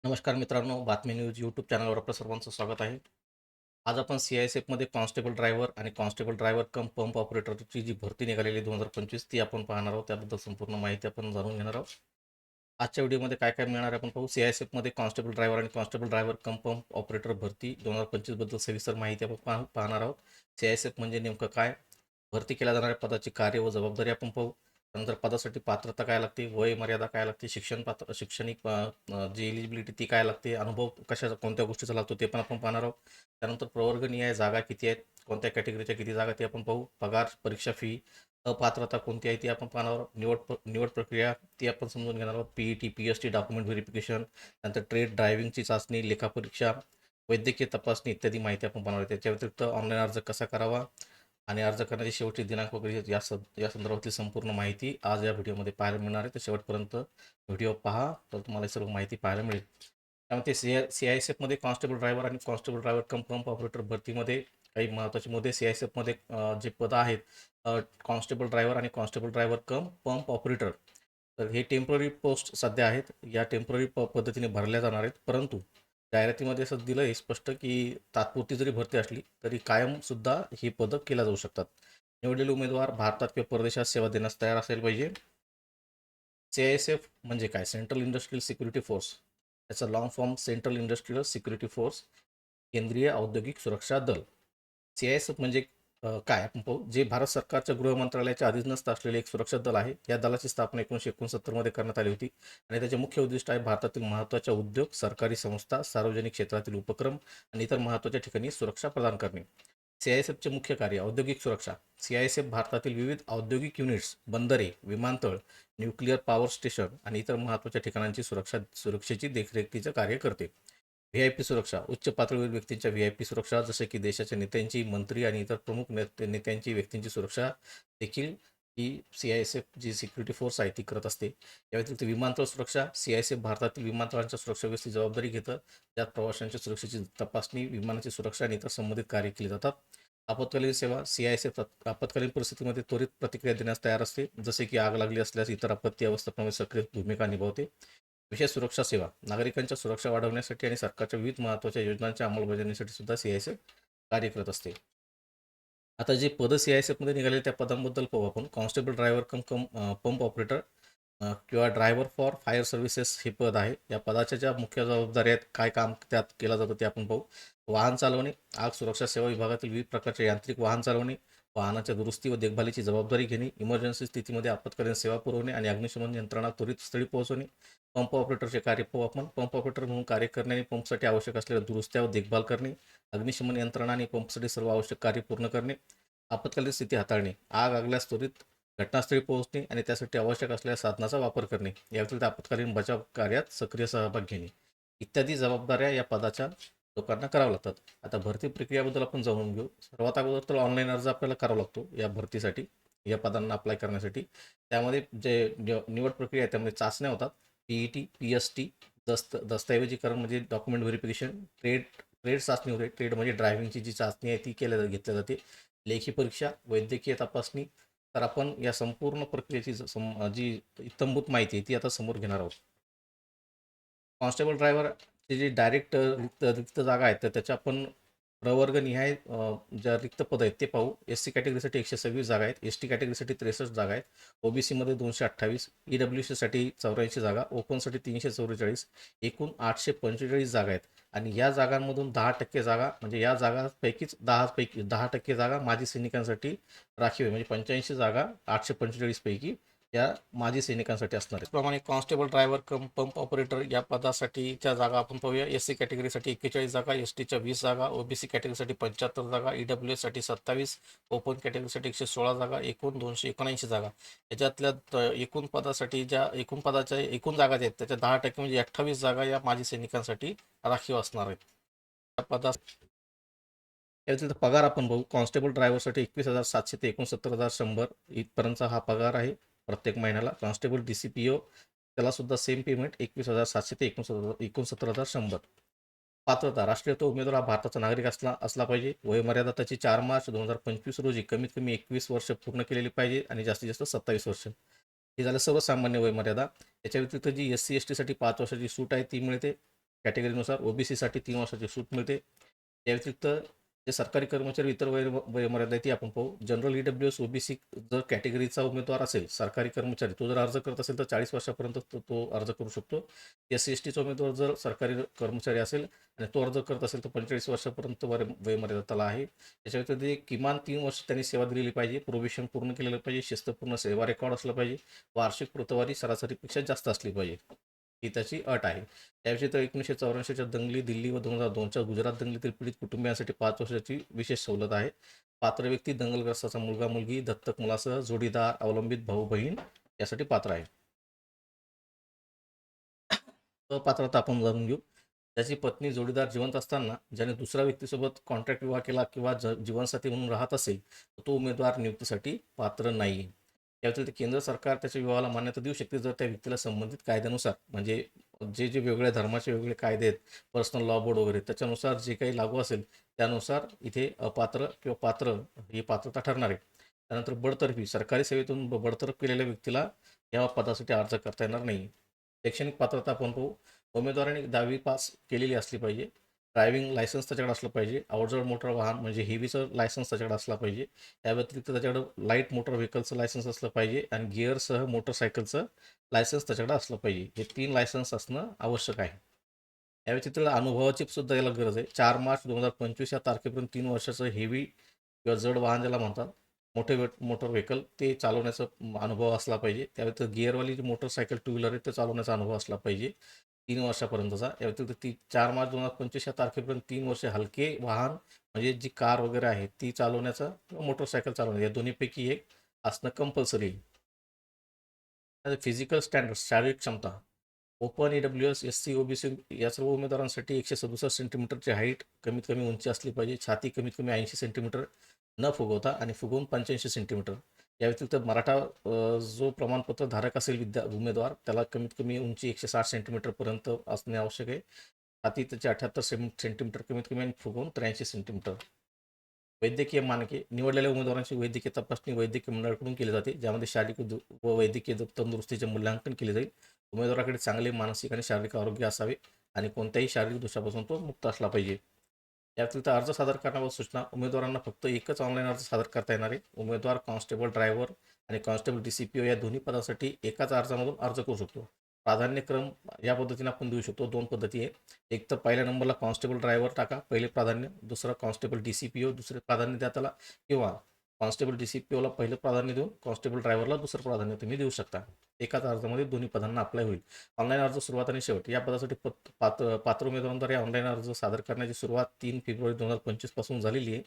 नमस्कार मित्रांनो, बातमी न्यूज यूट्यूब चॅनलवर आपलं सर्वांचं स्वागत आहे. आज आपण CISFमध्ये कॉन्स्टेबल ड्रायव्हर आणि कॉन्स्टेबल ड्रायव्हर कम पंप ऑपरेटरची जी भरती निघालेली 2025 ती आपण पाहणार आहोत. त्याबद्दल संपूर्ण माहिती आपण जाणून घेणार आहोत. आजच्या व्हिडिओमध्ये काय काय मिळणार आहे आपण पाहू. CISFमध्ये कॉन्स्टेबल ड्रायव्हर आणि कॉन्स्टेबल ड्रायव्हर कम पंप ऑपरेटर भरती 2025 बद्दल सविस्तर माहिती आपण पाहणार आहोत. CISF म्हणजे नेमकं काय, भरती केल्या जाणाऱ्या पदाची कार्य व जबाबदारी आपण पाहू. त्यानंतर पदासाठी पात्रता काय लागते, वय मर्यादा काय लागते, शैक्षणिक जी एलिजिबिलिटी ती काय लागते, अनुभव कशा कोणत्या गोष्टीचा लागतो ते पण आपण पाहणार आहोत. त्यानंतर प्रवर्गनीय जागा किती आहेत, कोणत्या कॅटेगरीच्या किती जागा ते आपण पाहू. पगार, परीक्षा फी, अपात्रता कोणती आहे ती आपण पाहणार आहोत. निवड प्रक्रिया ती आपण समजून घेणार आहोत. PET PST डॉक्युमेंट व्हेरिफिकेशन, त्यानंतर ट्रेड ड्रायव्हिंगची चाचणी, लेखापरीक्षा, वैद्यकीय तपासणी इत्यादी माहिती आपण पाहणार आहोत. त्याच्या व्यतिरिक्त ऑनलाईन अर्ज कसा करावा आणि अर्ज करण्याची शेवटची दिनांक वगैरे या संदर्भातील संपूर्ण माहिती आज या व्हिडिओमध्ये पाहायला मिळणार आहे. तर शेवटपर्यंत व्हिडिओ पहा, तर तुम्हाला सर्व माहिती पाहायला मिळेल. त्यामुळे CISFमध्ये कॉन्स्टेबल ड्रायव्हर आणि कॉन्स्टेबल ड्रायव्हर कम पंप ऑपरेटर भरतीमध्ये काही महत्त्वाचे मुद्दे. CISFमध्ये जे पदं आहेत, कॉन्स्टेबल ड्रायव्हर आणि कॉन्स्टेबल ड्रायव्हर कम पंप ऑपरेटर, तर हे टेम्पररी पोस्ट सध्या आहेत. या टेम्पररी पद्धतीने भरल्या जाणार आहेत. परंतु जाहिरातीमध्ये असं दिलं आहे स्पष्ट की तात्पुरती जरी भरती असली तरी कायमसुद्धा ही पदं केल्या जाऊ शकतात. निवडलेले उमेदवार भारतात किंवा परदेशात सेवा देण्यास तयार असायला पाहिजे. CISF म्हणजे काय, सेंट्रल इंडस्ट्रियल सिक्युरिटी फोर्स, त्याचा long form central industrial security force, केंद्रीय औद्योगिक सुरक्षा दल. CISF म्हणजे काय आपण पाहू. जे भारत सरकारच्या गृह मंत्रालयाच्या अधीनस्थ असलेले एक सुरक्षा दल आहे. या दलाची स्थापना 1969 मध्ये करण्यात आली होती आणि त्याचे मुख्य उद्दिष्ट आहे भारतातील महत्त्वाच्या उद्योग, सरकारी संस्था, सार्वजनिक क्षेत्रातील उपक्रम आणि इतर महत्त्वाच्या ठिकाणी सुरक्षा प्रदान करणे. CISFचे मुख्य कार्य औद्योगिक सुरक्षा. CISF भारतातील विविध औद्योगिक युनिट्स, बंदरे, विमानतळ, न्यूक्लिअर पॉवर स्टेशन आणि इतर महत्त्वाच्या ठिकाणांची सुरक्षेची देखरेखीचं कार्य करते. VIP सुरक्षा, उच्च पातळीवर व्यक्तींच्या VIP सुरक्षा, जसे की देशाच्या नेत्यांची, मंत्री आणि इतर प्रमुख नेत्यांची व्यक्तींची सुरक्षा देखील ही CISF जी सिक्युरिटी फोर्स आहे ती करत असते. या व्यतिरिक्त विमानतळ सुरक्षा. CISF भारतातील विमानतळांच्या सुरक्षा व्यवस्थेची जबाबदारी घेतं. त्यात प्रवाशांच्या सुरक्षेची तपासणी, विमानाची सुरक्षा आणि इतर संबंधित कार्य केली जातात. आपत्कालीन सेवा. CISF आपत्कालीन परिस्थितीमध्ये त्वरित प्रतिक्रिया देण्यास तयार असते, जसे की आग लागली असल्यास इतर आपत्ती व्यवस्थापनामध्ये सक्रिय भूमिका निभावते. विशेष सुरक्षा सेवा. नागरिकांच्या सुरक्षा वाढवण्यासाठी आणि सरकारच्या विविध महत्त्वाच्या योजनांच्या अंमलबजावणीसाठी सुद्धा CISF कार्य करत असते. आता जे पदं CISFमध्ये निघाले त्या पदांबद्दल पाहू आपण. कॉन्स्टेबल ड्रायव्हर कम कम पंप ऑपरेटर किंवा ड्रायव्हर फॉर फायर सर्व्हिसेस हे पद आहे. या पदाच्या ज्या मुख्य जबाबदाऱ्या आहेत, काय काम त्यात केलं जातं ते आपण पाहू. वाहन चालवणे, आग सुरक्षा सेवा विभागातील विविध प्रकारचे यांत्रिक वाहन चालवणे, वाहनाच्या दुरुस्ती व देखभालीची जबाबदारी घेणे, इमर्जन्सी स्थितीमध्ये आपत्कालीन सेवा पुरवणे आणि अग्निशमन यंत्रणा त्वरित स्थळी पोहोचवणे. पंप ऑपरेटरचे कार्य पाहू आपण. पंप ऑपरेटर म्हणून कार्य करणे आणि पंपसाठी आवश्यक असलेल्या दुरुस्त्या व देखभाल करणे, अग्निशमन यंत्रणा आणि पंपसाठी सर्व आवश्यक कार्य पूर्ण करणे, आपत्कालीन स्थिती हाताळणे, आग लागल्यास त्वरित घटनास्थळी पोहोचणे आणि त्यासाठी आवश्यक असलेल्या साधनाचा वापर करणे, या व्यतिरिक्त आपत्कालीन बचाव कार्यात सक्रिय सहभाग घेणे इत्यादी जबाबदाऱ्या या पदाच्या लोकांना कराव्या लागतात. आता भरती प्रक्रियाबद्दल आपण जाणून घेऊ. सर्वात अगोदर तर ऑनलाईन अर्ज आपल्याला करावा लागतो या भरतीसाठी, या पदांना अप्लाय करण्यासाठी. त्यामध्ये जे निवड प्रक्रिया आहे त्यामध्ये चाचण्या होतात. PET PST दस्तऐवजीकरण म्हणजे डॉक्युमेंट व्हेरिफिकेशन, ट्रेड चाचणी होते. ट्रेड म्हणजे ड्रायव्हिंगची जी चाचणी आहे ती घेतल्या जाते. लेखी परीक्षा, वैद्यकीय तपासणी. तर आपण या संपूर्ण प्रक्रियेची जी इत्थंभूत माहिती आहे ती आता समोर घेणार आहोत. कॉन्स्टेबल ड्रायव्हरचे जे डायरेक्ट रिक्त जागा आहेत तर त्याच्या आपण प्रवर्गनिहाय ज्या रिक्त पद आहेत ते पाहू. SC कॅटेगरीसाठी 126 जागा आहेत, ST कॅटेगरीसाठी 63 जागा आहेत, OBCमध्ये 228, EWCसाठी 84 जागा, ओपनसाठी 344, एकूण 845 जागा आहेत. आणि या जागांमधून 10% जागा म्हणजे या जागांपैकीच 10% जागा माजी सैनिकांसाठी राखीव आहे. म्हणजे 85 जागा 845 पैकी या माजी सैनिकांसाठी असणार आहे. त्याचप्रमाणे कॉन्स्टेबल ड्रायव्हर कम पंप ऑपरेटर या पदासाठीच्या जागा आपण पाहूया. SC कॅटेगरीसाठी 41 जागा, STच्या 20 जागा, OBC कॅटेगरीसाठी 75 जागा, EWSसाठी 27, ओपन कॅटेगरीसाठी 116 जागा, एकूण 279 जागा. याच्यातल्या एकूण पदाच्या एकूण जागा आहेत त्याच्या 10% म्हणजे 28 जागा या माजी सैनिकांसाठी राखीव असणार आहेत. या पदास याचा पगार आपण बघू. कॉन्स्टेबल ड्रायव्हरसाठी 21,700 ते 69,100 इथपर्यंतचा हा पगार आहे प्रत्येक महिन्याला. कॉन्स्टेबल DCPO त्याला सुद्धा सेम पेमेंट 21,700 ते 69,100. पात्रता. राष्ट्रीय उमेदवार हा भारताचा नागरिक असला पाहिजे. वयोमर्यादा त्याची 4 मार्च 2025 रोजी कमीत कमी 21 वर्ष पूर्ण केलेली पाहिजे आणि जास्तीत जास्त 27 वर्ष. हे झालं सर्वसामान्य वयोमर्यादा. याच्या व्यतिरिक्त जी SC ST साठी 5 वर्षाची सूट आहे ती मिळते. कॅटेगरीनुसार ओबीसीसाठी 3 वर्षाची सूट मिळते. त्या व्यतिरिक्त जे सरकारी कर्मचारी इतर वयोमर्यादा आहे ती आपण पाहू. जनरल ईडब्ल्यूएस ओबीसी जर कॅटेगरीचा उमेदवार असेल, सरकारी कर्मचारी, तो जर अर्ज करत असेल तर 40 वर्षापर्यंत तो अर्ज करू शकतो. एससी एसटीचा उमेदवार जर सरकारी कर्मचारी असेल आणि तो अर्ज करत असेल तर 45 वर्षापर्यंत वयोमर्यादा त्याला आहे. त्याच्या व्यतिरिक्त किमान 3 वर्ष त्यांनी सेवा दिलेली पाहिजे, प्रोबेशन पूर्ण केलेलं पाहिजे, शिस्तपूर्ण सेवा रेकॉर्ड असलं पाहिजे, वार्षिक प्रतवारी सरासरीपेक्षा जास्त असली पाहिजे, ही त्याची अट आहे. त्याविषयी तर 1984च्या दंगली दिल्ली व 2002च्या गुजरात दंगलीतील पीडित कुटुंबियांसाठी 5 वर्षाची विशेष सवलत आहे. पात्र व्यक्ती दंगलग्रस्ताचा मुलगा मुलगी, दत्तक मुलासह जोडीदार, अवलंबित भाऊ बहीण यासाठी पात्र आहे. अपात्रता आपण जाणून घेऊ. त्याची पत्नी जोडीदार जिवंत असताना ज्याने दुसऱ्या व्यक्तीसोबत कॉन्ट्रॅक्ट विवाह केला किंवा जीवनसाथी म्हणून राहत असेल तर तो उमेदवार नियुक्तीसाठी पात्र नाही. या व्यतिरिक्त केंद्र सरकार त्याच्या विवाहाला मान्यता देऊ शकते जर त्या व्यक्तीला संबंधित कायद्यानुसार, म्हणजे जे जे वेगळ्या धर्माचे वेगळे कायदे आहेत, पर्सनल लॉ बोर्ड वगैरे, त्याच्यानुसार जे काही लागू असेल त्यानुसार इथे अपात्र किंवा पात्र ही पात्रता ठरणार आहे. त्यानंतर बडतर्फी, सरकारी सेवेतून बडतर्फ केलेल्या व्यक्तीला या पदासाठी अर्ज करता येणार नाही. शैक्षणिक पात्रता आपण पाहू. उमेदवाराने 10वी पास केलेली असली पाहिजे. ड्रायव्हिंग लायसन्स त्याच्याकडे असलं पाहिजे. अवजड मोटर वाहन म्हणजे हेवीचं लायसन्स त्याच्याकडे असला पाहिजे. त्या व्यतिरिक्त त्याच्याकडं लाईट मोटर व्हेकलचं लायसन्स असलं पाहिजे आणि गिअरसह मोटरसायकलचं लायसन्स त्याच्याकडे असलं पाहिजे. हे 3 लायसन्स असणं आवश्यक आहे. या व्यतिरिक्त अनुभवाची सुद्धा याला गरज आहे. 4 मार्च 2025 या तारखेपर्यंत 3 वर्षाचं हेवी किंवा जड वाहन ज्याला म्हणतात, मोटर व्हेकल, ते चालवण्याचा अनुभव असला पाहिजे. त्या व्यतिरिक्त गिअरवाली जी मोटरसायकल, टू व्हीलर आहे ते चालवण्याचा अनुभव असला पाहिजे 3 वर्षापर्यंतचा. या व्यतिरिक्त 4 मार्च 2025 या तारखेपर्यंत 3 वर्ष हलके वाहन म्हणजे जी कार वगैरे आहे ती चालवण्याचा किंवा मोटरसायकल चालवण्याचा, या दोन्हीपैकी एक असणं कंपल्सरी. फिजिकल स्टँडर्ड, शारीरिक क्षमता. ओपन ईडब्ल्यूएस, एससी, ओबीसी या सर्व उमेदवारांसाठी 167 सेंटीमीटरची हाईट, कमीत कमी उंची असली पाहिजे. छाती कमीत कमी 80 सेंटीमीटर न फुगवता आणि फुगवून 85 सेंटीमीटर. या व्यतिरिक्त मराठा जो प्रमाणपत्र धारक असेल उमेदवार, त्याला कमीत कमी उंची 160 सेंटीमीटरपर्यंत असणे आवश्यक आहे. छाती त्याची 78 सेंटीमीटर कमीत कमी आणि फुगवून 83 सेंटीमीटर. वैद्यकीय मानके. निवडलेल्या उमेदवारांची वैद्यकीय तपासणी वैद्यकीय मंडळाकडून केली जाते, ज्यामध्ये शारीरिक व वैद्यकीय तंदुरुस्तीचे मूल्यांकन केले जाईल. उमेदवाराकडे चांगले मानसिक आणि शारीरिक आरोग्य असावे आणि कोणत्याही शारीरिक दोषापासून तो मुक्त असला पाहिजे. या व्यतिरिक्त अर्ज सादर करण्यावर सूचना. उमेदवारांना फक्त एकच ऑनलाईन अर्ज सादर करता येणार आहे. उमेदवार कॉन्स्टेबल ड्रायव्हर आणि कॉन्स्टेबल DCPO या दोन्ही पदासाठी एकाच अर्जामधून अर्ज करू शकतो. प्राधान्यक्रम या पद्धतीने आपण देऊ शकतो. 2 पद्धती आहे. एक तर पहिल्या नंबरला कॉन्स्टेबल ड्रायव्हर टाका, पहिले प्राधान्य. दुसरा कॉन्स्टेबल DCPO दुसरे प्राधान्य द्या त्याला, किंवा कॉन्स्टेबल DCPOला पहिलं प्राधान्य देऊन कॉन्स्टेबल ड्रायव्हरला दुसरं प्राधान्य तुम्ही देऊ शकता. एकाच अर्जामध्ये दोन्ही पदांना अप्लाय होईल. ऑनलाईन अर्ज सुरुवात आणि शेवट. या पदासाठी पात्र उमेदवारांद्वारे ऑनलाईन अर्ज सादर करण्याची सुरुवात 3 फेब्रुवारी 2025 पासून झालेली आहे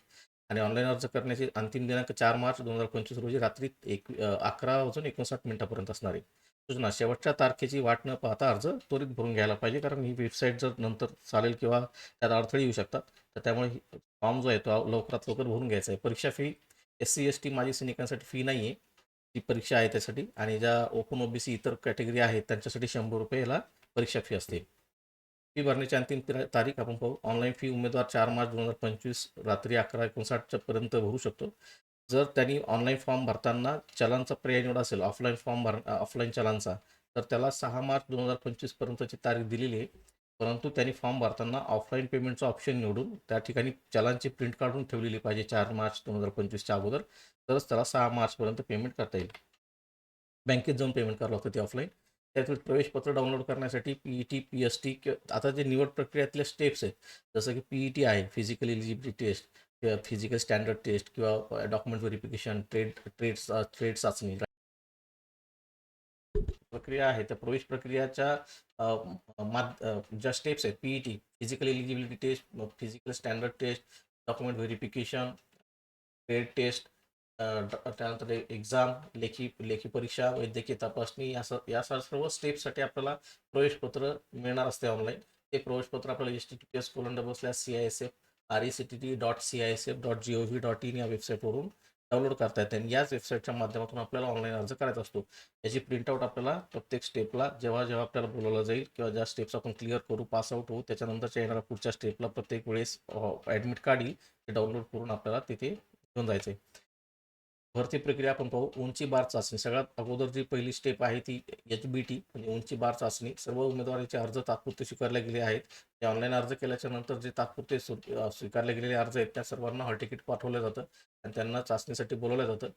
आणि ऑनलाईन अर्ज करण्याची अंतिम दिनांक 4 मार्च 2025 रोजी रात्री 11:59 असणार आहे. सूचना. शेवटच्या तारखेची वाट न पाहता अर्ज त्वरित भरून घ्यायला पाहिजे, कारण ही वेबसाईट जर नंतर चालेल किंवा त्यात अडथळे येऊ शकतात, तर त्यामुळे फॉर्म जो आहे तो लवकरात लवकर भरून घ्यायचा आहे. परीक्षा फी SC ST माजी सैनिकांसाठी फी नाही आहे, ती परीक्षा आहे त्यासाठी. आणि ज्या ओपन OBC इतर कॅटेगरी आहेत त्यांच्यासाठी 100 रुपये याला परीक्षा फी असते. फी भरण्याची अंतिम तारीख आपण पाहू. ऑनलाईन फी उमेदवार 4 मार्च 2025 रात्री 11:59 पर्यंत भरू शकतो. जर त्यांनी ऑनलाईन फॉर्म भरताना चलानचा पर्याय निवडा असेल, ऑफलाईन चलानचा, तर त्याला 6 मार्च 2025 पर्यंतची तारीख दिलेली आहे. परंतु त्यांनी फॉर्म भरताना ऑफलाईन पेमेंटचा ऑप्शन निवडून त्या ठिकाणी चलानची प्रिंट काढून ठेवलेली पाहिजे 4 मार्च 2025च्या अगोदर, तरच त्याला 6 मार्चपर्यंत पेमेंट करता येईल. बँकेत जाऊन पेमेंट करावं लागतं ते ऑफलाईन. त्यातील प्रवेशपत्र डाउनलोड करण्यासाठी PET, PST आता जे निवड प्रक्रियातल्या स्टेप्स आहेत, जसं की PET आहे, फिजिकल एलिजिबिलिटी टेस्ट किंवा फिजिकल स्टँडर्ड टेस्ट किंवा डॉक्युमेंट व्हेरिफिकेशन, ट्रेड चाचणी प्रक्रिया आहे. त्या प्रवेश प्रक्रियाच्या ज्या स्टेप्स आहेत, PET physical eligibility test, physical standard test, document verification, trade test, त्यानंतर एक्झाम, लेखी परीक्षा, वैद्यकीय तपासणी, या सर्व स्टेप्ससाठी आपल्याला प्रवेशपत्र मिळणार असते ऑनलाईन. ते प्रवेशपत्र आपल्याला https://recett.cisf.gov.in या वेबसाईटवरून डाउनलोड करता येते आणि याच वेबसाईटच्या माध्यमातून आपल्याला ऑनलाईन अर्ज करायचा असतो. याची प्रिंटआउट आपल्याला प्रत्येक स्टेपला जेव्हा जेव्हा आपल्याला बोलवलं जाईल किंवा ज्या स्टेप्स आपण क्लिअर करू, पासआउट होऊ, त्याच्यानंतरच्या येणाऱ्या पुढच्या स्टेपला प्रत्येक वेळेस ॲडमिट कार्ड येईल, ते डाउनलोड करून आपल्याला तिथे घेऊन जायचं आहे. भरती प्रक्रिया आपण पाहू. उंची बार चाचणी सगळ्यात अगोदर जी पहिली स्टेप आहे ती HBT म्हणजे उंची बार चाचणी. सर्व उमेदवारांचे अर्ज तात्पुरते स्वीकारले गेले आहेत. ते ऑनलाईन अर्ज केल्याच्या नंतर जे तात्पुरते स्वीकारले गेलेले अर्ज आहेत त्या सर्वांना हॉल तिकीट पाठवलं जातं आणि त्यांना चाचणीसाठी बोलवलं जातं.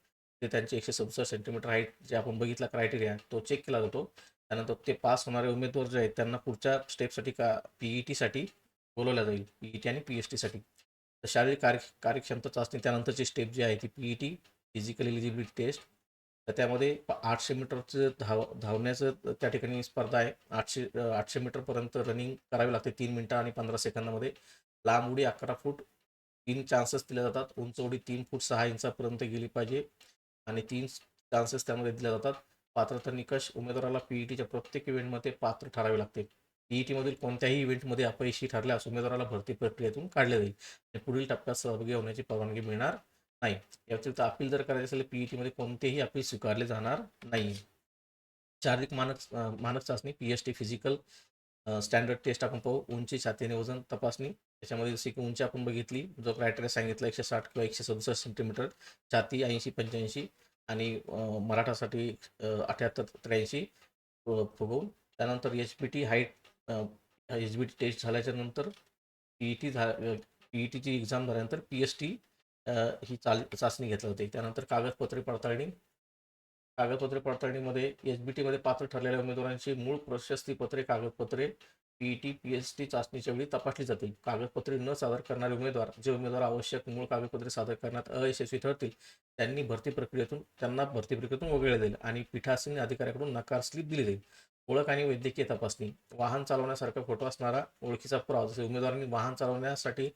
ते त्यांचे 167 सेंटीमीटर हाईट जे आपण बघितला क्रायटेरिया तो चेक केला जातो. त्यानंतर ते पास होणारे उमेदवार जे आहेत त्यांना पुढच्या स्टेपसाठी PETसाठी बोलवलं जाईल. PET आणि PSTसाठी. तर शारीरिक कार्यक्षमता चाचणी त्यानंतरची स्टेप जी आहे ती PET फिजिकल एलिजिबिलिटी टेस्ट. तर त्यामध्ये 800 मीटरचं धावण्याचं त्या ठिकाणी स्पर्धा आहे. 800 मीटरपर्यंत रनिंग करावी लागते 3 मिनिटं आणि 15 सेकंदामध्ये. लांब उडी 11 फूट 3 चान्सेस दिले जातात. उंच उडी 3 फूट 6 इंचापर्यंत गेली पाहिजे आणि 3 चान्सेस त्यामध्ये दिले जातात. पात्रता निकष उमेदवाराला PETच्या प्रत्येक इव्हेंटमध्ये पात्र ठरावे लागते. PETमधील कोणत्याही इव्हेंटमध्ये अपयशी ठरल्यास उमेदवाराला भरती प्रक्रियेतून काढले जाईल आणि पुढील टप्प्यात सहभागी होण्याची परवानगी मिळणार नाही. या व्यतिरिक्त अपील जर करायचे असेल PETमध्ये कोणतेही अपील स्वीकारले जाणार नाही. शारीरिक मानक चाचणी PST फिजिकल स्टँडर्ड टेस्ट आपण पाहू. उंची, छाती आणि वजन तपासणी. त्याच्यामध्ये जशी की उंची आपण बघितली, जो क्रायटेरिया सांगितला 160 किंवा 167 सेंटीमीटर, छाती 80-85 आणि मराठासाठी 78-83 फुगवून. त्यानंतर HBT हाईट, HBT टेस्ट झाल्याच्या नंतर PETची एक्झाम झाल्यानंतर PST ही चाचणी घेतली जाते. त्यानंतर कागदपत्रे पडताळणीमध्ये HBTमध्ये पात्र ठरलेल्या उमेदवारांची मूळ प्रशस्तीपत्रे, कागदपत्रे PET-PST चाचणीच्या वेळी तपासली जातील. कागदपत्रे न सादर करणारे उमेदवार, जे उमेदवार आवश्यक मूळ कागदपत्रे सादर करण्यात अयशस्वी ठरतील, त्यांना भरती प्रक्रियेतून वगळले जाईल आणि पीठासीन अधिकाऱ्याकडून नकार स्लिप दिली जाईल. ओळख आणि वैद्यकीय तपासणी. वाहन चालवण्यासारखा फोटो असणारा ओळखीचा पुरावा, जसे उमेदवारांनी वाहन चालवण्यासाठी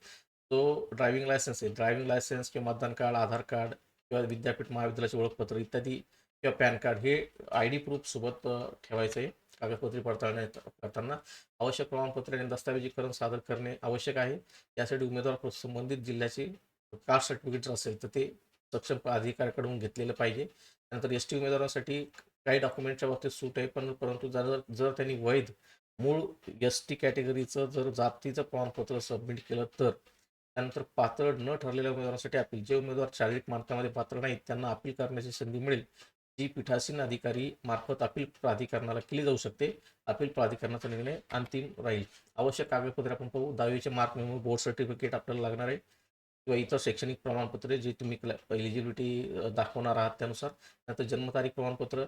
जो ड्रायव्हिंग लायसन्स किंवा मतदान कार्ड, आधार कार्ड किंवा विद्यापीठ महाविद्यालयाचे ओळखपत्र इत्यादी किंवा पॅन कार्ड हे ID प्रूफ सोबत ठेवायचं आहे. कागदपत्रे पडताळणी करताना आवश्यक प्रमाणपत्रे आणि दस्तऐवजीकरण सादर करणे आवश्यक आहे. यासाठी उमेदवार संबंधित जिल्ह्याचे कास्ट सर्टिफिकेट जर असेल तर ते सक्षम अधिकाऱ्याकडून घेतलेलं पाहिजे. त्यानंतर ST उमेदवारांसाठी काही डॉक्युमेंटच्या बाबतीत सूट आहे, परंतु जर जर त्यांनी वैध मूळ ST कॅटेगरीचं जर जातीचं प्रमाणपत्र सबमिट केलं तर. त्यानंतर पात्र न ठरलेल्या उमेदवारांसाठी अपील. जे उमेदवार शारीरिक मानकामध्ये पात्र नाहीत त्यांना अपील करण्याची संधी मिळेल, जी पीठासीन अधिकारी मार्फत अपील प्राधिकरणाला केली जाऊ शकते. अपील प्राधिकरणाचा निर्णय अंतिम राहील. आवश्यक कागदपत्रे आपण पाहू. 10वीचे मार्क मेमो, बोर्ड सर्टिफिकेट आपल्याला लागणार आहे किंवा इतर शैक्षणिक प्रमाणपत्रे जे तुम्ही एलिजिबिलिटी दाखवणार आहात त्यानुसार. नंतर जन्मतारीख प्रमाणपत्र,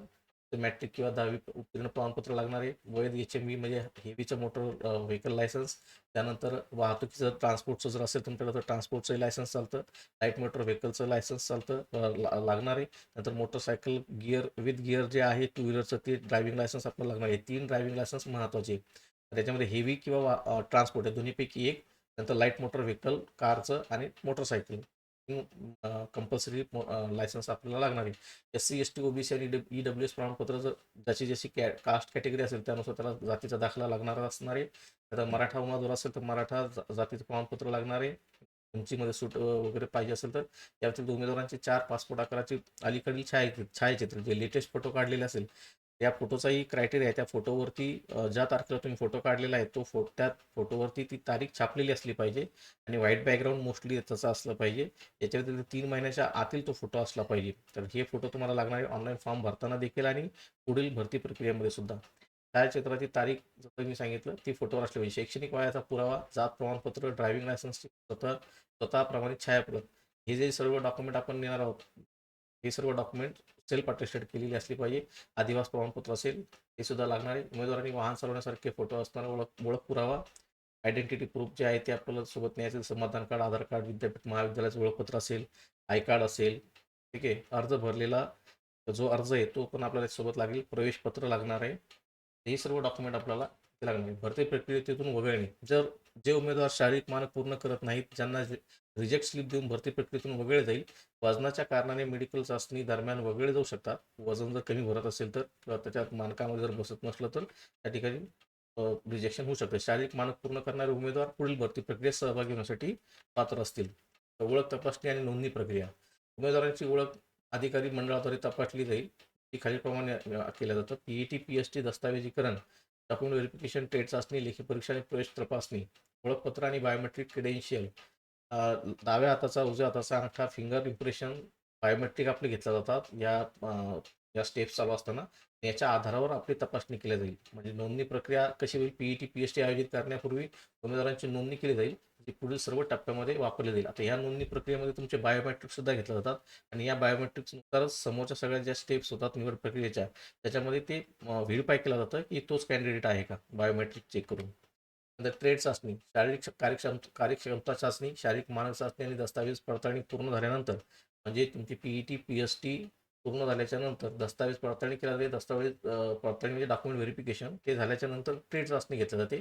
मॅट्रिक किंवा 10वी उत्तीर्ण प्रमाणपत्र लागणार आहे. वैध HMV म्हणजे हेवीचं मोटर व्हेकल लायसन्स. त्यानंतर वाहतुकीचं ट्रान्सपोर्टचं जर असेल तुमच्याकडे तर ट्रान्सपोर्टचं लायसन्स चालतं. लाईट मोटर व्हेकलचं लायसन्स चालतं, लागणार आहे. नंतर मोटरसायकल विथ गिअर जे आहे टू व्हीलरचं ते ड्रायव्हिंग लायसन्स आपल्याला लागणार आहे. 3 ड्रायव्हिंग लायसन्स महत्त्वाचे. त्याच्यामध्ये हेवी किंवा ट्रान्सपोर्ट आहे दोन्हीपैकी एक. नंतर लाईट मोटर व्हेकल कारचं आणि मोटरसायकल कंपल्सरी लायसन्स आपल्याला लागणार आहे. SC ST OBC आणि EWS प्रमाणपत्र जर ज्याची जशी कास्ट कॅटेगरी असेल त्यानुसार त्याला जातीचा दाखला लागणार असणार आहे. आता मराठा उमेदवार असेल तर मराठा जातीचं प्रमाणपत्र लागणार आहे. उंचीमध्ये सूट वगैरे पाहिजे असेल तर. या व्यतिरिक्त उमेदवारांचे 4 पासपोर्ट आकाराचे अलीकडील छायाचित्र जे लेटेस्ट फोटो काढलेले असेल त्या फोटोचाही क्रायटेरिया आहे. त्या फोटोवरती ज्या तारखेला तुम्ही फोटो काढलेला आहे त्या फोटोवरती ती तारीख छापलेली असली पाहिजे आणि व्हाईट बॅकग्राऊंड मोस्टली तसं असलं पाहिजे. याच्या व्यतिरिक्त 3 महिन्याच्या आतील तो फोटो असला पाहिजे. तर हे फोटो तुम्हाला लागणार आहे ऑनलाईन फॉर्म भरताना देखील आणि पुढील भरती प्रक्रियेमध्ये सुद्धा. छायाचित्राची तारीख जसं मी सांगितलं ती फोटोवर असली पाहिजे. शैक्षणिक वयाचा पुरावा, जात प्रमाणपत्र, ड्रायव्हिंग लायसन्सची स्वतः प्रमाणित छायाप्रत, हे जे सर्व डॉक्युमेंट आपण नेणार आहोत हे सर्व डॉक्युमेंट सेल्फ अटेस्टेड केलेली असली पाहिजे. आदिवास प्रमाणपत्र असेल हे सुद्धा लागणार आहे. उमेदवारांनी वाहन चालवण्यासारखे फोटो असणारा ओळख पुरावा, आयडेंटिटी प्रूफ जे आहे ते आपल्याला सोबत न्यायचं. समाधान कार्ड, आधार कार्ड, विद्यापीठ महाविद्यालयाचं ओळखपत्र असेल, आय कार्ड असेल. ठीक आहे. अर्ज भरलेला जो अर्ज आहे तो पण आपल्याला सोबत लागेल. प्रवेशपत्र लागणार आहे. हे सर्व डॉक्युमेंट आपल्याला लागणार आहे. भरती प्रक्रियेतून वगळणे. जे उमेदवार शारीरिक मानक पूर्ण करत नाहीत, ज्यांना रिजेक्ट स्लिप देऊन भरती प्रक्रियेतून वगळले जाईल. वजनाच्या कारणाने मेडिकल चाचणी दरम्यान वगळले जाऊ शकतात. वजन जर कमी भरत असेल तर किंवा त्याच्यात मानकामध्ये जर बसत नसलं तर त्या ठिकाणी रिजेक्शन होऊ शकते. शारीरिक मानक पूर्ण करणारे उमेदवार पुढील भरती प्रक्रियेत सहभागी होण्यासाठी पात्र असतील. ओळख तपासणी आणि नोंदणी प्रक्रिया. उमेदवारांची ओळख अधिकारी मंडळाद्वारे तपासली जाईल. ती खालीलप्रमाणे केलं जातं. PET PST दस्तऐवजीकरण, डॉक्युमेंट व्हेरिफिकेशन, ट्रेड चाचणी, लेखी परीक्षा आणि प्रवेश तपासणी, ओळखपत्र आणि बायोमेट्रिक क्रेडेन्शियल, डाव्या हाताचा, उजव्या हाताचा अंगठा, फिंगर इम्प्रेशन बायोमेट्रिक आपले घेतल्या जातात या स्टेप्स चालू असताना. याच्या आधारावर आपली तपासणी केली जाईल. म्हणजे नोंदणी प्रक्रिया कशी होईल, पीईटी पीएचटी आयोजित करण्यापूर्वी उमेदवारांची नोंदणी केली जाईल, जी पुढील सर्व टप्प्यामध्ये वापरली जाईल. आता या नोंदणी प्रक्रियेमध्ये तुमचे बायोमेट्रिक सुद्धा घेतले जातात आणि या बायोमेट्रिक्सनुसारच समोरच्या सगळ्या ज्या स्टेप्स होतात निवड प्रक्रियेच्या, त्याच्यामध्ये ते व्हेरीफाय केलं जातं की तोच कॅन्डिडेट आहे का, बायोमेट्रिक चेक करून. नंतर ट्रेड चाचणी, शारीरिक कार्यक्षमता चाचणी, शारीरिक मानक चाचणी आणि दस्तावेज पडताळणी पूर्ण झाल्यानंतर, म्हणजे तुमची पीईटी पीएचटी पूर्ण झाल्याच्या नंतर दस्तावेज पडताळणी केल्या जाते. दस्तावेज पडताळणी म्हणजे डॉक्युमेंट व्हेरिफिकेशन, ते झाल्याच्या नंतर ट्रेड चाचणी घेतली जाते.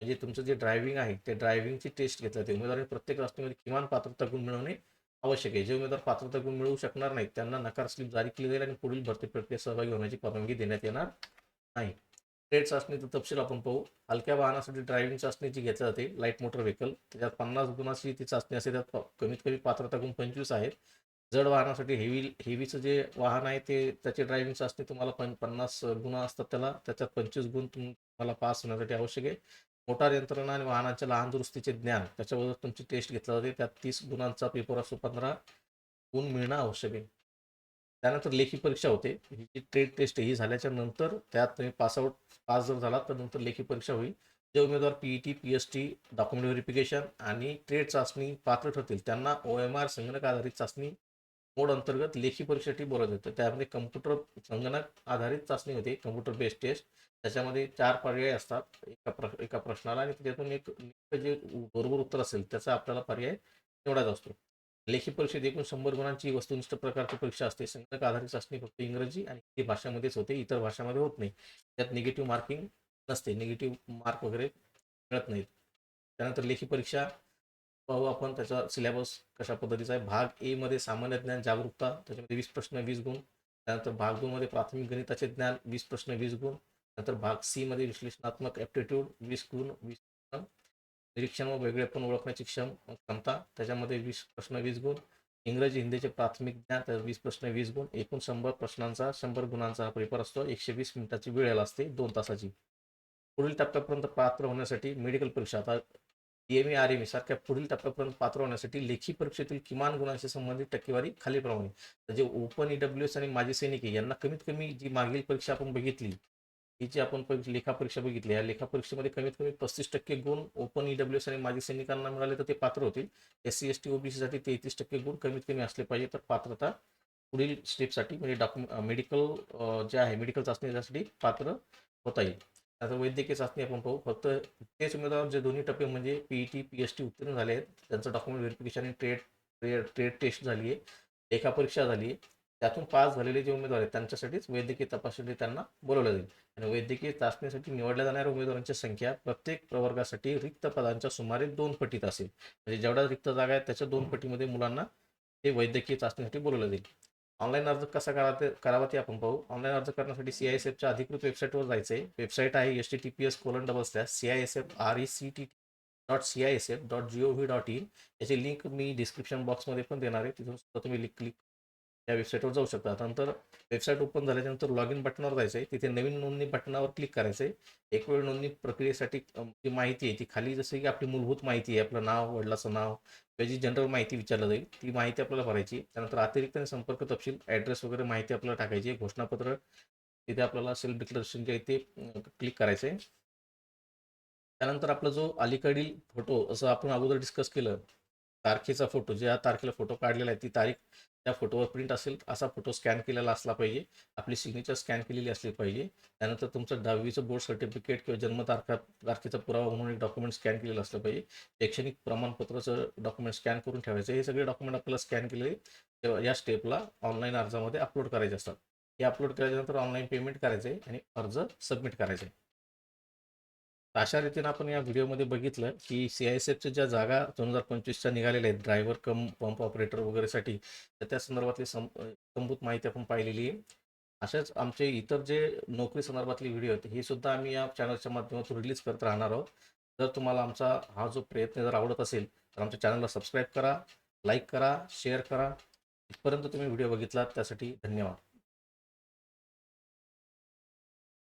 म्हणजे तुमचं जे ड्रायव्हिंग आहे ते ड्रायव्हिंगची टेस्ट घेतली जाते. उमेदवारांनी प्रत्येक चाचणीमध्ये किमान पात्रता गुण मिळवणे आवश्यक आहे. जे उमेदवार पात्रता गुण मिळवू शकणार नाहीत त्यांना नकार स्लिप जारी केली जाईल आणि पुढील भरती प्रक्रियेत सहभागी होण्याची परवानगी देण्यात येणार नाही. ट्रेड चाचणीचा तपशील आपण पाहू. हलक्या वाहनासाठी ड्रायव्हिंग चाचणी जी घेतली जाते, लाईट मोटर व्हेकल, त्याच्यात 50 गुणाची ती चाचणी असते. त्यात कमीत कमी पात्रता गुण 25 आहेत. जड वाहनासाठी हेवीचं जे वाहन आहे ते त्याची ड्रायव्हिंग चाचणी तुम्हाला 50 गुण असतात, त्याच्यात 25 गुण तुम्हाला पास होण्यासाठी आवश्यक आहे. मोटार यंत्रणा आणि वाहनाच्या लहान दुरुस्तीचे ज्ञान, त्याच्याबरोबर तुमची टेस्ट घेतली जाते. त्यात 30 गुणांचा पेपर असतो, 15 गुण मिळणं आवश्यक आहे. त्यानंतर लेखी परीक्षा होते. ही जी ट्रेड टेस्ट ही झाल्याच्या नंतर त्यात तुम्ही पास जर झाला तर नंतर लेखी परीक्षा होईल. जे उमेदवार पीईटी पीएचटी डॉक्युमेंट व्हेरिफिकेशन आणि ट्रेड चाचणी पात्र ठरतील त्यांना OMR संगणक आधारित चाचणी मोड अंतर्गत लेखी परीक्षेसाठी बोलावलं जातं. त्यामध्ये कम्प्युटर संगणक आधारित चाचणी होते, कम्प्युटर बेस्ड टेस्ट. त्याच्यामध्ये 4 पर्याय असतात एका प्रश्नाला आणि त्याच्यातून एक जे बरोबर उत्तर असेल त्याचा आपल्याला पर्याय निवडायचा असतो. लेखी परीक्षेत एकूण 100 गुणांची वस्तुनिष्ठ प्रकारची परीक्षा असते. संगणक आधारित चाचणी फक्त इंग्रजी आणि हिंदी भाषामध्येच होते, इतर भाषामध्ये होत नाही. त्यात निगेटिव्ह मार्किंग नसते, निगेटिव्ह मार्क वगैरे मिळत नाहीत. त्यानंतर लेखी परीक्षा पाहू आपण, त्याचा सिलेबस कशा पद्धतीचा आहे. भाग ए मध्ये सामान्य ज्ञान जागरूकता, त्याच्यामध्ये 20 प्रश्न 20 गुण. त्यानंतर भाग 2 मध्ये प्राथमिक गणिताचे ज्ञान 20 प्रश्न 20 गुण. नंतर भाग सी मध्ये विश्लेषणात्मक ॲप्टिट्यूड 20 गुण 20 प्रश्न. निरीक्षण व वेगळेपण ओळखण्याची क्षमता, त्याच्यामध्ये 20 प्रश्न 20 गुण. इंग्रजी हिंदीचे प्राथमिक ज्ञान, त्यात 20 प्रश्न 20 गुण. एकूण 100 प्रश्नांचा 100 गुणांचा हा पेपर असतो. 120 मिनिटाची वेळ असते, 2 तासाची. पुढील टप्प्यापर्यंत पात्र होण्यासाठी मेडिकल परीक्षा, आता DME RME सारख्या पुढील टप्प्यापर्यंत पात्र होण्यासाठी लेखी परीक्षेतील किमान गुणांशी संबंधित टक्केवारी खालीलप्रमाणे. तर जे ओपन EWS आणि माजी सैनिक आहे यांना कमीत कमी जी मागील परीक्षा आपण बघितली, ही जी आपण लेखा परीक्षा बघितली, या लेखा परीक्षेमध्ये कमीत कमी 35% गुण ओपन EWS आणि माजी सैनिकांना मिळाले तर ते पात्र होतील. SC ST OBC साठी 33% गुण कमीत कमी असले पाहिजे तर पात्रता पुढील स्टेपसाठी म्हणजे मेडिकल जे आहे मेडिकल चाचणी त्यासाठी पात्र होता येईल. आता वैद्यकीय चाचणी आपण पाहू. फक्त तेच उमेदवार जे दोन्ही टप्पे म्हणजे पीईटी पीएचटी उत्तीर्ण झाले आहेत, त्यांचं डॉक्युमेंट व्हेरिफिकेशन आणि ट्रेड टेस्ट झाली आहे, लेखा परीक्षा झाली आहे, त्यातून पास झालेले जे उमेदवार आहेत त्यांच्यासाठीच वैद्यकीय तपासणी त्यांना बोलवलं जाईल. आणि वैद्यकीय चाचणीसाठी निवडल्या जाणाऱ्या उमेदवारांची संख्या प्रत्येक प्रवर्गासाठी रिक्त पदांच्या सुमारे 2 पटीत असेल. म्हणजे जेवढ्या रिक्त जागा आहेत त्याच्या 2 पटीमध्ये मुलांना हे वैद्यकीय चाचणीसाठी बोलवलं जाईल. ऑनलाईन अर्ज कसा करावा ते आपण पाहू. ऑनलाईन अर्ज करण्यासाठी CISFच्या अधिकृत वेबसाईटवर जायचं आहे. वेबसाईट आहे https://CISF.RECT.CISF.gov.in. याची लिंक मी डिस्क्रिप्शन बॉक्समध्ये पण देणार आहे, तिथून सुद्धा तुम्ही क्लिक त्या वेबसाईटवर जाऊ शकता. नंतर वेबसाईट ओपन झाल्यानंतर लॉग इन बटनावर जायचं आहे, तिथे नवीन नोंदणी बटनावर क्लिक करायचं आहे. एक वेळ नोंदणी प्रक्रियेसाठी जी माहिती आहे ती खाली जसं की आपली मूलभूत माहिती आहे, आपलं नाव, वडिलाचं नाव, त्याची जनरल माहिती विचारलं जाईल, ती माहिती आपल्याला भरायची. त्यानंतर अतिरिक्त संपर्क तपशील, ॲड्रेस वगैरे माहिती आपल्याला टाकायची. घोषणापत्र तिथे आपल्याला सेल्फ डिक्लेरेशन जे आहे ते क्लिक करायचं आहे. त्यानंतर आपला जो अलीकडील फोटो, असं आपण अगोदर डिस्कस केलं, तारखेचा फोटो, ज्या तारखेला फोटो काढलेला आहे ती तारीख त्या फोटोवर प्रिंट असेल असा फोटो स्कॅन केलेला असला पाहिजे. आपली सिग्नेचर स्कॅन केलेली असली पाहिजे. त्यानंतर तुमचं 10वीचं बोर्ड सर्टिफिकेट किंवा तारखेचा पुरावा म्हणून एक डॉक्युमेंट स्कॅन केलेलं असलं पाहिजे. शैक्षणिक प्रमाणपत्राचं डॉक्युमेंट स्कॅन करून ठेवायचं. हे सगळे डॉक्युमेंट आपल्याला स्कॅन केले या स्टेपला ऑनलाईन अर्जामध्ये अपलोड करायचे असतात. हे अपलोड केल्यानंतर ऑनलाईन पेमेंट करायचं आहे आणि अर्ज सबमिट करायचा आहे. अशा रीतीने आपण या व्हिडिओमध्ये बघितलं की CISFच्या ज्या जागा 2025च्या निघालेल्या आहेत ड्रायव्हर कम पंप ऑपरेटर वगैरेसाठी, तर त्या संदर्भातली संभूत माहिती आपण पाहिलेली आहे. अशाच आमचे इतर जे नोकरी संदर्भातले व्हिडिओ आहेत हे सुद्धा आम्ही या चॅनलच्या माध्यमातून रिलीज करत राहणार आहोत. जर तुम्हाला आमचा हा जो प्रयत्न जर आवडत असेल तर आमच्या चॅनलला सबस्क्राईब करा, लाईक करा, शेअर करा. इथपर्यंत तुम्ही व्हिडिओ बघितलात त्यासाठी धन्यवाद.